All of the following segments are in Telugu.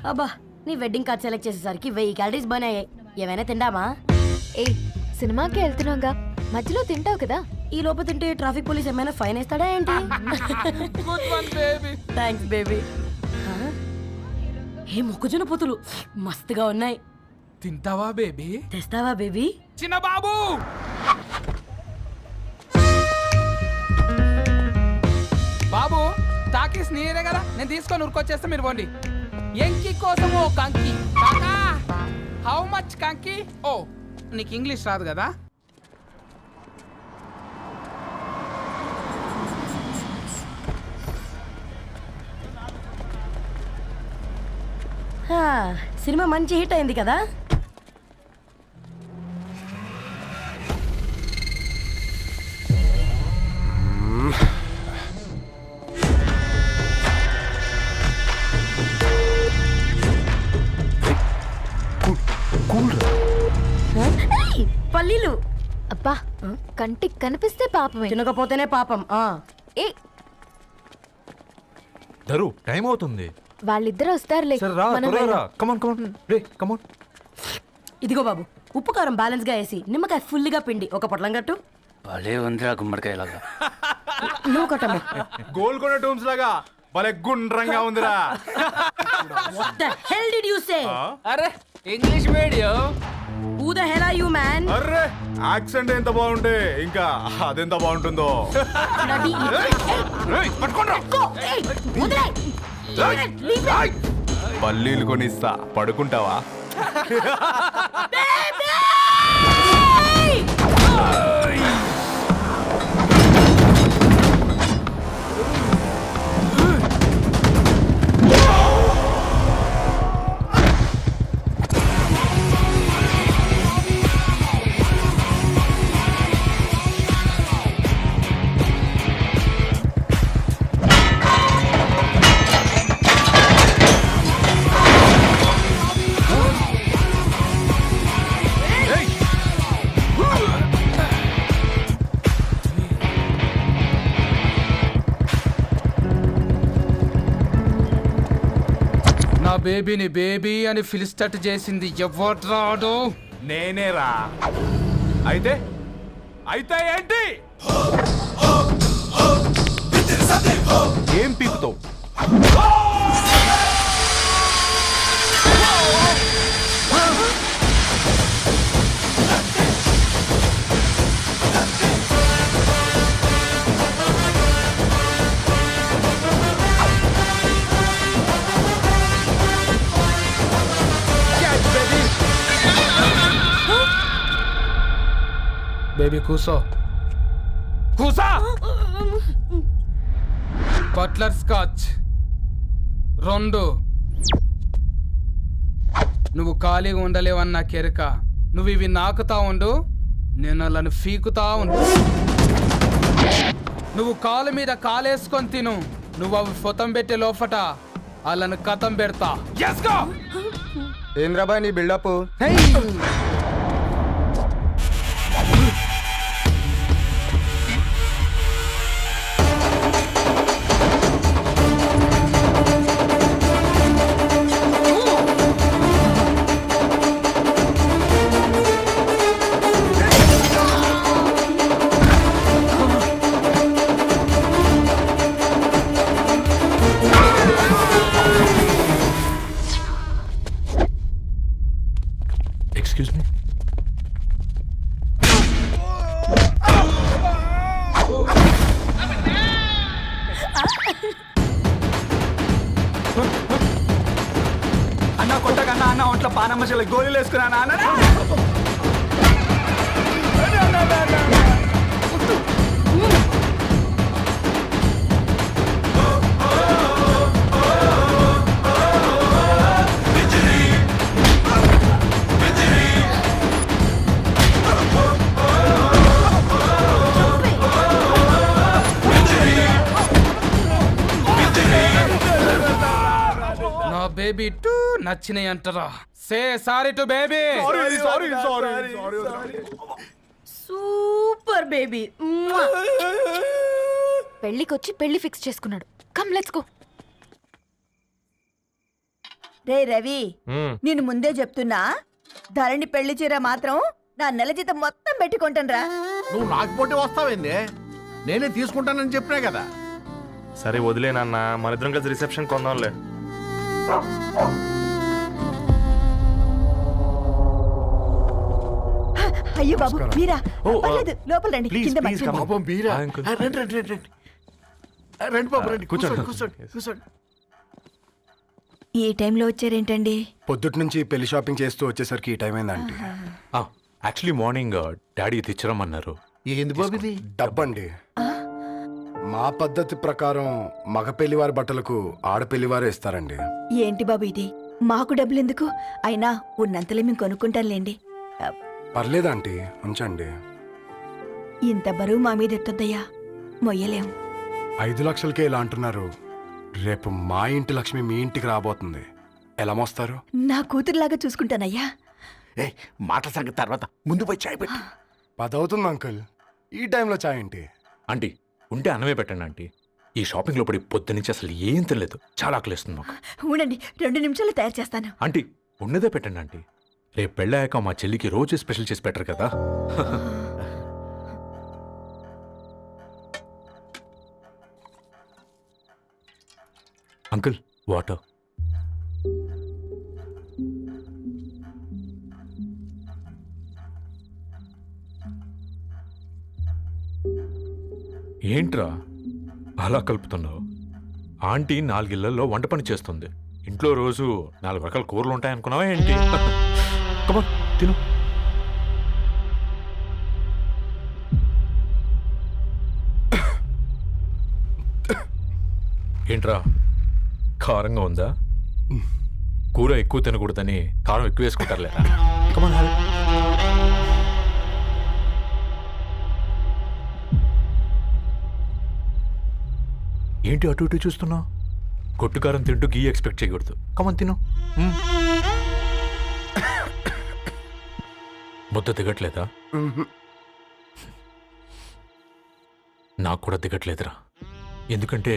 అబ్బా నీ వెడ్డింగ్ కార్డ్ సెలెక్ట్ చేసేసరికి 1000 క్యాలరీస్ బర్న్ అయ్యాయి. ఏమైనా తిండామా? ఏ సినిమాకి వెళ్తున్నాగా, మధ్యలో తింటావు కదా. ఈ లోపు తింటే ట్రాఫిక్ పోలీస్ ఏమైనా ఫైన్ వేస్తాడా ఏంటి? Thanks baby. ఏ మొక్కజొన్న పొతులు మస్తుగా ఉన్నాయి. తింటావా బేబీ? తెస్తావా బేబీ? చిన్న బాబు బాబు టాకీస్ నీరే కదా, నేను తీసుకొని ఉరికొచ్చేస్తే మీరు పోండి. ఎంకి కోసం ఓ కంకి. కాకా హౌ మచ్ కంకి? ఓ నీకు ఇంగ్లీష్ రాదు కదా. సినిమా మంచి హిట్ అయింది కదా. పల్లీలు అబ్బా కంటికి కనిపిస్తే పాపమే, తినకపోతేనే పాపం. ఏ దరు టైం అవుతుంది. వాళ్ళిద్దరు వస్తారులే. మనం వెళ్దాం. ఇదిగో బాబు, ఉప్పు కారం బ్యాలెన్స్ గా వేసి నిమ్మకాయ ఫుల్ గా పిండి ఒక పొట్లం కట్టు. భలే ఉందిరా గుమ్మడికాయలాగా. నువ్వు కట్టమ్మా. గోల్కొండ టూమ్స్ లాగా భలే గుండ్రంగా ఉందిరా. What the hell did you say? అరే English medium. Who the hell are you, man? Array accent ఎంత బాగుంటే ఇంకా అదెంత బాగుంటుందో. Bloody పల్లీలు కొనిస్తా, పడుకుంటావా? నా బేబీని బేబీ అని ఫిలిస్టట్ చేసింది ఎవడ్రాడు? నేనేరా. అయితే అయితే ఏంటి? ఏం పీకుతావు? బేబీ కూసో, కూసా. Buttler scotch 2. నువ్వు ఖాళీగా ఉండలేవన్న కెరక. నువ్వు ఇవి నాకుతా ఉండు, నేను వాళ్ళని ఫీకుతా ఉండు. నువ్వు కాలు మీద కాలేసుకొని తిను. నువ్వు అవి ఫొతం పెట్టే లోపట వాళ్ళని కథం పెడతా. ఏంద్రాబాయ్ నీ బిల్డప్? Excuse me. అన్న కొట్టకన్నా అన్న ఒంట్లో పానమ్మశల గోళీలు వేసుకున్నా అన్న. బేబీ టూ నచ్చినాయి అంటారా? Say sorry to baby. Super baby. పెళ్ళికొచ్చి పెళ్లి ఫిక్స్ చేసుకున్నాడు. Come let's go. రే రవి నేను ముందే చెప్తున్నా, ధరణి పెళ్లి చీర మాత్రం నా నెల జీతం మొత్తం పెట్టుకుంటానురా. నువ్వు నాకు పోటీ వస్తావేంది? నేనే తీసుకుంటానని చెప్పినా కదా. సరే వదిలేనన్నా, మన ఇద్దరం కలిసి రిసెప్షన్ కొందాంలే. అయ్యో బాబు మీరా? ఓ, పర్లేదు, లోపల రండి. ప్లీజ్, కింద ప్లీజ్, మంచం ఉంది. పాపం బీరా. ఆ, అంకుల్. రండి రండి రండి రండి. రండి బాబు రండి. కూర్చోండి. కూర్చోండి కూర్చోండి కూర్చోండి. ఈ టైంలో వచ్చారేంటండి? పొద్దుటి నుంచి పెళ్లి షాపింగ్ చేస్తూ వచ్చేసరికి ఈ టైం అయిందండి. యాక్చువల్లీ మార్నింగ్ డాడీ తెచ్చరమన్నారు. ఏంది బాబు ఇది? డబ్బండి. మా పద్ధతి ప్రకారం మగ పెళ్లివారి బట్టలకు ఆడపెళ్లివారే ఇస్తారండి. ఏంటి బాబు ఇది? మాకు డబ్బులు ఎందుకు? అయినా ఉన్నంతలే మేము కొనుక్కుంటాంలేండి. పర్లేదంటీ, ఉంచండి. ఇంత బరువు మా మీద ఎత్తొద్దయ్యా, మొయ్యలేం. 5 లక్షలకే ఇలా అంటున్నారు. రేపు మా ఇంటి లక్ష్మి మీ ఇంటికి రాబోతుంది. ఎలా మోస్తారు? నా కూతురులాగా చూసుకుంటానయ్యా. ఏయ్, మాటల సంగతి తర్వాత, ముందు పోయి చాయ్ పెట్టి. 10 అవుతుంది అంకుల్. ఈ టైంలో చాయ్ ఏంటి? ఆంటీ ఉంటే అన్నమే పెట్టండి ఆంటీ. ఈ షాపింగ్లో పడి పొద్దు నుంచి అసలు ఏం తినలేదు. చాలా ఆకలిస్తుంది మాకు. ఉండండి, 2 నిమిషాలు తయారు చేస్తాను. ఆంటీ ఉన్నదే పెట్టండి ఆంటీ. రేపు పెళ్ళాక మా చెల్లికి రోజు స్పెషల్ చేసి పెట్టరు కదా. Uncle water. ఏంట్రా అలా కలుపుతున్నావు? ఆంటీ 4 ఇళ్లలో వంట పని చేస్తుంది. ఇంట్లో రోజు 4 రకాల కూరలు ఉంటాయనుకున్నావా ఏంటి? కమాన్ తిను. ఏంట్రా కారంగా ఉందా? కూర ఎక్కువ తినకూడదని కారం ఎక్కువ వేసుకుంటారులే. కమాన్ హ్యావ్ ఇట్. ఏంటి అటు ఇటు చూస్తున్నావు? కొట్టుకారం తింటూ గీ ఎక్స్పెక్ట్ చేయకూడదు. కమన్ తిను. ముద్ద దిగట్లేదా? నాకు కూడా దిగట్లేదురా. ఎందుకంటే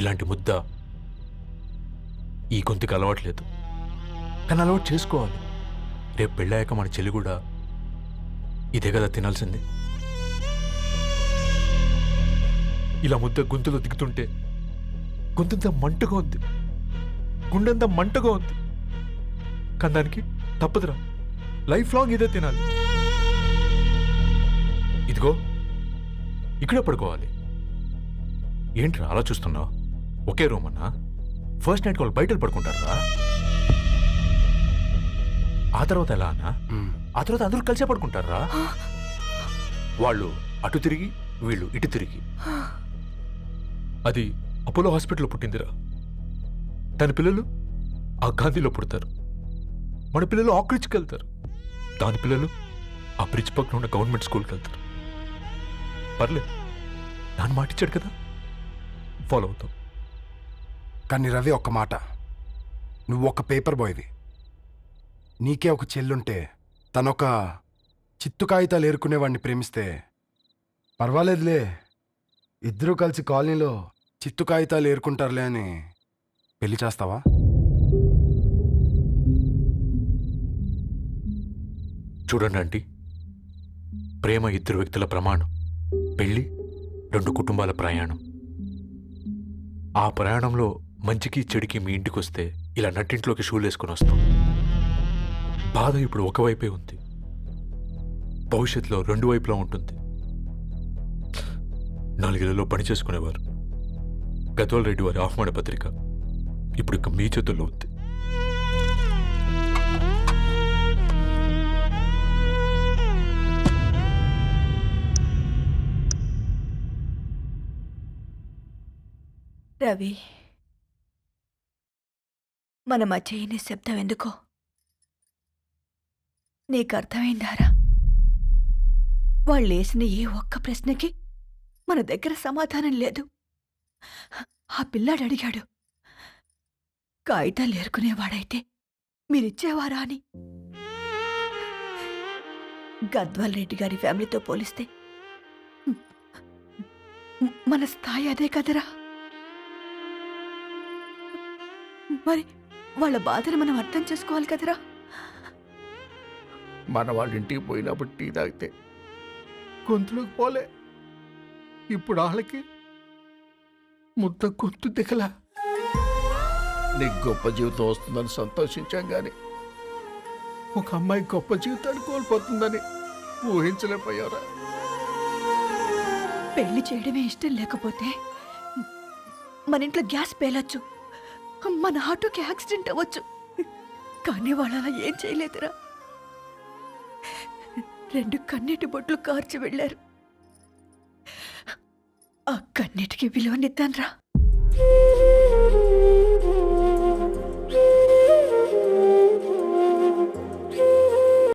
ఇలాంటి ముద్ద ఈ గొంతుకి అలవాట్లేదు. కానీ అలవాటు చేసుకోవాలి. రేపు పెళ్ళాక మన చెల్లి కూడా ఇదే కదా తినాల్సింది. ఇలా ముద్ద గొంతులో దిగుతుంటే గొంతంతా మంటగా ఉంది, గుండెంతా మంటగా ఉంది. కానీ దానికి తప్పదురా, లైఫ్ లాంగ్ ఇదే తినాలి. ఇదిగో ఇక్కడే పడుకోవాలి. ఏంట్రా అలా చూస్తున్నావు? ఒకే రూమ్ అన్నా? ఫస్ట్ నైట్ వాళ్ళు బయటలు పడుకుంటారా? ఆ తర్వాత ఎలా అన్నా? ఆ తర్వాత అందరూ కలిసే పడుకుంటారా? వాళ్ళు అటు తిరిగి వీళ్ళు ఇటు తిరిగి. అది అపోలో హాస్పిటల్లో పుట్టిందిరా. దాని పిల్లలు ఆ గాంధీలో పుడతారు. మన పిల్లలు ఆక్రిచ్కి వెళ్తారు. దాని పిల్లలు ఆ బ్రిడ్జ్ పక్కన ఉన్న గవర్నమెంట్ స్కూల్కి వెళ్తారు. పర్లేదు, నాన్న మాటిచ్చాడు కదా, ఫాలో అవుతాం. కానీ రవి, ఒక్క మాట. నువ్వు ఒక పేపర్ బాయ్వి. నీకే ఒక చెల్లుంటే తనొక చిత్తు కాగితాలు ఏరుకునేవాడిని ప్రేమిస్తే పర్వాలేదులే, ఇద్దరూ కలిసి కాలనీలో చిత్తు కాగితాలు ఏరుకుంటారులే అని పెళ్లి చేస్తావా? చూడండి ఆంటీ, ప్రేమ 2 వ్యక్తుల ప్రమాణం, పెళ్ళి 2 కుటుంబాల ప్రయాణం. ఆ ప్రయాణంలో మంచికి చెడుకి మీ ఇంటికి వస్తే ఇలా నట్టింట్లోకి షూలేసుకొని వస్తాం. బాధ ఇప్పుడు ఒకవైపే ఉంది, భవిష్యత్తులో 2 వైపులా ఉంటుంది. 4 ఇళ్లలో పని చేసుకునేవారు. గద్వాల్ రెడ్డి వారి ఆహ్వాన పత్రిక ఇప్పుడు ఇక మీ చేతుల్లో ఉంది. రవి, మన మధ్య ఈ నిశ్శబ్దం ఎందుకో నీకు అర్థమైందారా? వాళ్ళు వేసిన ఏ ఒక్క ప్రశ్నకి మన దగ్గర సమాధానం లేదు. ఆ పిల్లాడు అడిగాడు, కాగితాలు ఏరుకునేవాడైతే మీరిచ్చేవారా అని. గద్వాల్ రెడ్డి గారి ఫ్యామిలీతో పోలిస్తే మన స్థాయి అదే కదరా. మరి వాళ్ళ బాధను మనం అర్థం చేసుకోవాలి కదరా. మన వాళ్ళ ఇంటికి పోయినప్పుడు టీ తాగితే గొంతులోకి పోలే, ఇప్పుడు వాళ్ళకి ముద్ద గొంతు దిగలా. నీకు గొప్ప జీవితం వస్తుందని సంతోషించాం కానీ ఒక అమ్మాయి గొప్ప జీవితాన్ని కోల్పోతుందని ఊహించలేకపోయారా? పెళ్లి చేయడమే ఇష్టం లేకపోతే మన ఇంట్లో గ్యాస్ పేలొచ్చు, మన ఆటోకి యాక్సిడెంట్ అవ్వచ్చు, కానీ వాళ్ళు అలా ఏం చేయలేదురా. 2 కన్నీటి బొట్లు కార్చి వెళ్ళారు. ఆ కన్నీటికి విలువనిద్దాన్రా.